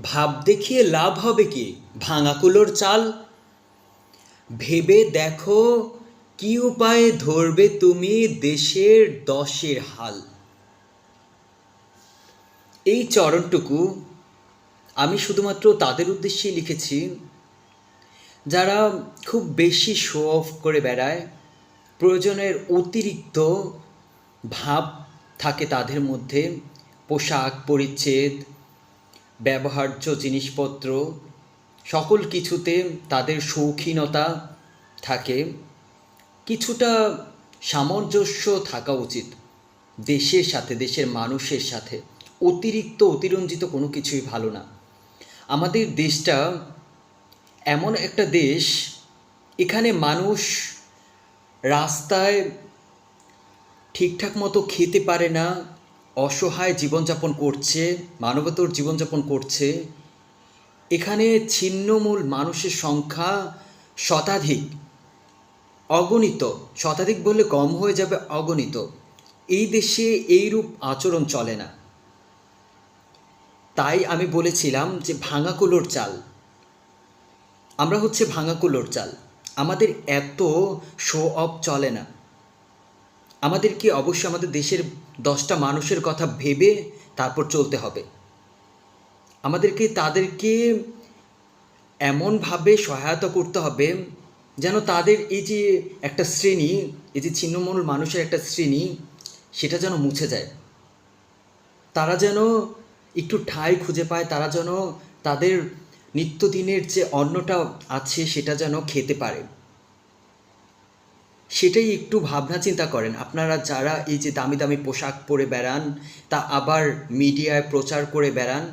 ভাব দেখিয়ে লাভ হবে কি? ভাঙা কুলোর চাল। ভেবে দেখো কি উপায়ে ধরবে তুমি দেশের দশের হাল। এই চরণটুকু আমি শুধুমাত্র তাদের উদ্দেশ্যেই লিখেছি যারা খুব বেশি শো অফ করে বেড়ায়, প্রয়োজনের অতিরিক্ত ভাব থাকে তাদের মধ্যে, পোশাক পরিচ্ছদ, ব্যবহার্য জিনিসপত্র সকল কিছুতে তাদের শৌখিনতা থাকে। কিছুটা সামঞ্জস্য থাকা উচিত দেশের সাথে, দেশের মানুষের সাথে। অতিরঞ্জিত কোনো কিছুই ভালো না। আমাদের দেশটা এমন একটা দেশ, এখানে মানুষ রাস্তায় ঠিকঠাক মতো খেতে পারে না, অসহায় জীবনযাপন করছে, মানবতর জীবনযাপন করছে। এখানে ছিন্নমূল মানুষের সংখ্যা শতাধিক, অগণিত। শতাধিক বললে কম হয়ে যাবে, অগণিত। এই দেশে এইরূপ আচরণ চলে না। তাই আমি বলেছিলাম যে ভাঙা কুলোর চাল। আমরা হচ্ছে ভাঙা কুলোর চাল। আমাদের এত শো অফ চলে না। আমাদেরকে অবশ্যই আমাদের দেশের 10টা মানুষের কথা ভেবে তারপর চলতে হবে। আমাদেরকে তাদেরকে এমনভাবে সহায়তা করতে হবে যেন তাদের এই যে একটা শ্রেণী, এই যে ছিন্নমূল মানুষের একটা শ্রেণী, সেটা যেন মুছে যায়। তারা যেন একটু ঠাঁই খুঁজে পায়, তারা যেন তাদের নিত্যদিনের যে অন্নটা আছে সেটা যেন খেতে পারে। সেটাই একটু ভাবনা চিন্তা করেন আপনারা যারা এই যে দামি দামি পোশাক পরে বেড়ান, তা আবার মিডিয়ায় প্রচার করে বেড়ান।